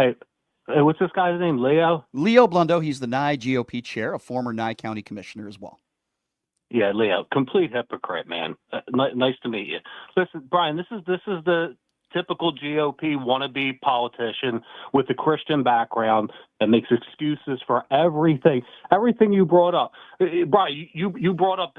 Hey, what's this guy's name? Leo? Leo Blundo, he's the Nye GOP chair, a former Nye County commissioner as well. Yeah, Leo. Complete hypocrite, man. Nice to meet you. Listen, Brian, this is the typical GOP wannabe politician with a Christian background that makes excuses for everything. Everything you brought up, Brian. You brought up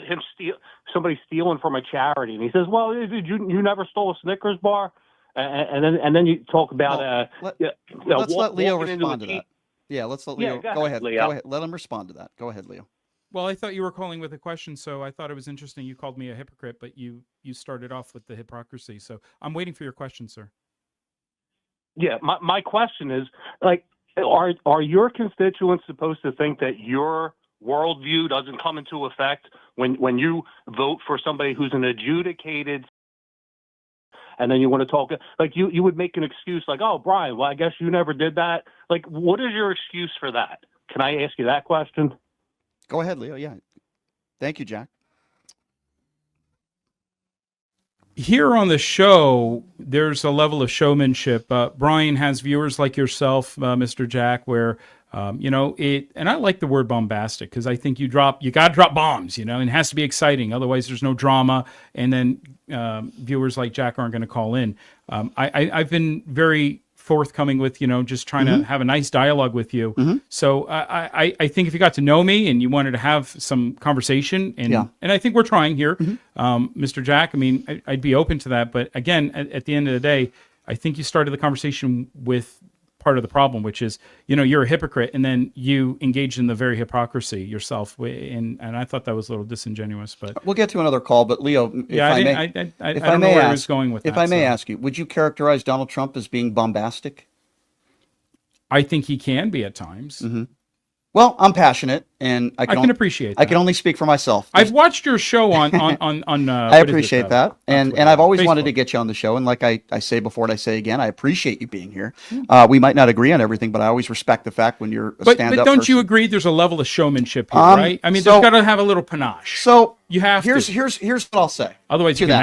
somebody stealing from a charity, and he says, "Well, you never stole a Snickers bar." And then you talk about let's let Leo walking into respond to that. Yeah, let's let Leo go go ahead. Leo. Go ahead. Let him respond to that. Go ahead, Leo. Well, I thought you were calling with a question, so I thought it was interesting. You called me a hypocrite, but you started off with the hypocrisy. So I'm waiting for your question, sir. Yeah, my question is, like, are your constituents supposed to think that your worldview doesn't come into effect when you vote for somebody who's an adjudicated, and then you want to talk like you would make an excuse like, oh, Brian, well, I guess you never did that. Like, what is your excuse for that? Can I ask you that question? Go ahead, Leo. Yeah. Thank you, Jack. Here on the show, there's a level of showmanship. Brian has viewers like yourself, Mr. Jack, where and I like the word bombastic because I think you got to drop bombs, and it has to be exciting. Otherwise, there's no drama, and then viewers like Jack aren't going to call in. I've been very forthcoming with just trying to have a nice dialogue with you. So I think if you got to know me and you wanted to have some conversation, and I think we're trying here, Mr. Jack, I mean, I'd be open to that. But again, at the end of the day, I think you started the conversation with part of the problem, which is, you're a hypocrite, and then you engage in the very hypocrisy yourself. And I thought that was a little disingenuous, but we'll get to another call. But Leo, I don't know where I was going with that. If I may ask you, would you characterize Donald Trump as being bombastic? I think he can be at times. Well, I'm passionate, and I can appreciate that. I can only speak for myself. I've watched your show on I appreciate that, and I've always wanted to get you on the show. And like I say before and I say again, I appreciate you being here. We might not agree on everything, but I always respect the fact when you're a stand-up. But don't person. you agree? There's a level of showmanship here, right? I mean, there's got to have a little panache. So you have here's to. Here's what I'll say. Otherwise, you can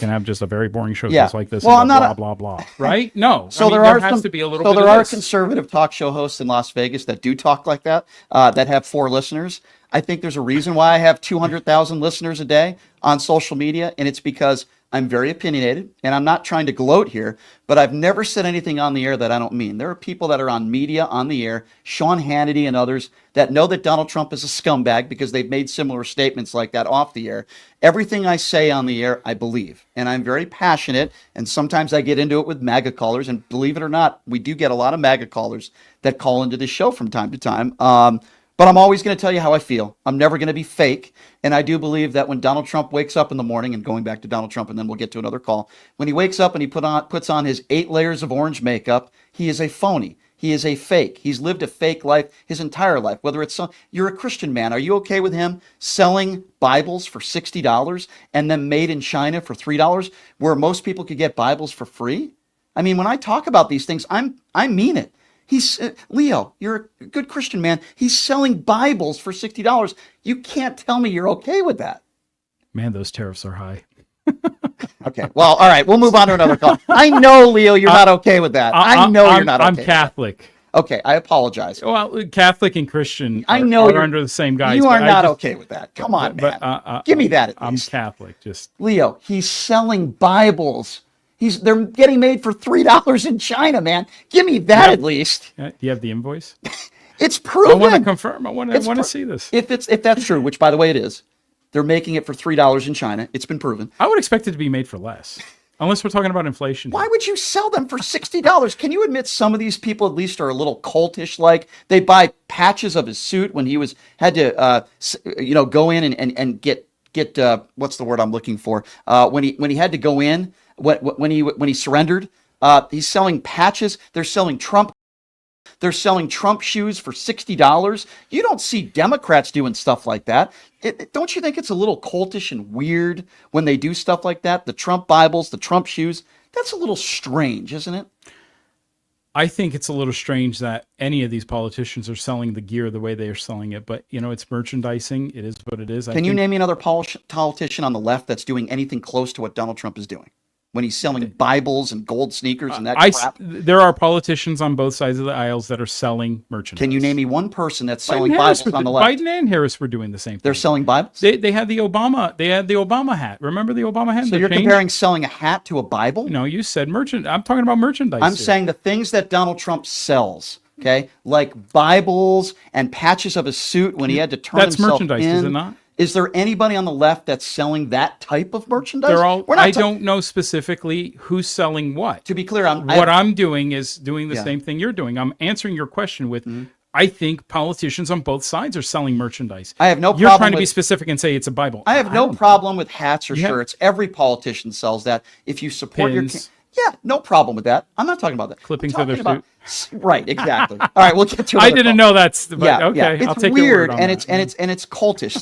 have just a very boring show just like this. Well, I'm not blah blah, right? No. So there has to be a little. So bit there of are this. conservative talk show hosts in Las Vegas that do talk like that. That have 4 listeners. I think there's a reason why I have 200,000 listeners a day on social media, and it's because I'm very opinionated, and I'm not trying to gloat here, but I've never said anything on the air that I don't mean. There are people that are on media, on the air, Sean Hannity and others, that know that Donald Trump is a scumbag because they've made similar statements like that off the air. Everything I say on the air, I believe, and I'm very passionate, and sometimes I get into it with MAGA callers, and believe it or not, we do get a lot of MAGA callers that call into this show from time to time. But I'm always going to tell you how I feel. I'm never going to be fake. And I do believe that when Donald Trump wakes up in the morning, and going back to Donald Trump, and then we'll get to another call, when he wakes up and he puts on his 8 layers of orange makeup, he is a phony. He is a fake. He's lived a fake life his entire life. Whether it's you're a Christian man, are you okay with him selling Bibles for $60 and then made in China for $3, where most people could get Bibles for free? I mean, when I talk about these things, I mean it. He's Leo, you're a good Christian man. He's selling Bibles for $60. You can't tell me you're okay with that. Man, those tariffs are high. Okay. Well, all right. We'll move on to another call. I know, Leo, you're not okay with that. I know you're not okay. I'm Catholic. Okay, I apologize. Well, Catholic and Christian I know are under the same guys. You are not okay with that. Come on, man. Give me that at least. I'm Catholic. Just Leo, he's selling Bibles. They're getting made for $3 in China, man. Give me that at least. Do you have the invoice? It's proven. I want to confirm. I want to see this. If that's true, which by the way it is, they're making it for $3 in China. It's been proven. I would expect it to be made for less, unless we're talking about inflation. Why would you sell them for $60? Can you admit some of these people at least are a little cultish? Like they buy patches of his suit when he had to go in and get what's the word I'm looking for? When he had to go in. When he surrendered, he's selling patches. They're selling Trump shoes for $60. You don't see Democrats doing stuff like that. Don't you think it's a little cultish and weird when they do stuff like that? The Trump Bibles, the Trump shoes. That's a little strange, isn't it? I think it's a little strange that any of these politicians are selling the gear the way they are selling it. But, it's merchandising. It is what it is. Can you name me another politician on the left that's doing anything close to what Donald Trump is doing when he's selling Bibles and gold sneakers and that crap. There are politicians on both sides of the aisles that are selling merchandise. Can you name me one person that's selling Bibles on the left? Biden and Harris were doing the same thing. They're selling Bibles? They had the Obama hat. Remember the Obama hat? So you're comparing selling a hat to a Bible? No, you said merchandise. I'm talking about merchandise. I'm saying the things that Donald Trump sells, okay, like Bibles and patches of his suit when he had to turn himself in. That's merchandise, is it not? Is there anybody on the left that's selling that type of merchandise? I don't know specifically who's selling what. To be clear, I'm doing is doing the same thing you're doing. I'm answering your question with, I think politicians on both sides are selling merchandise. I have no problem. You're trying to be specific and say it's a Bible. I have no problem with hats or shirts. Every politician sells that. If you support Pins. yeah, no problem with that. I'm not talking about that. Clippings of their suit. Right, exactly. All right, we'll get to it. I didn't know that's. Okay, I'll it's take weird your word on and that. it's cultish.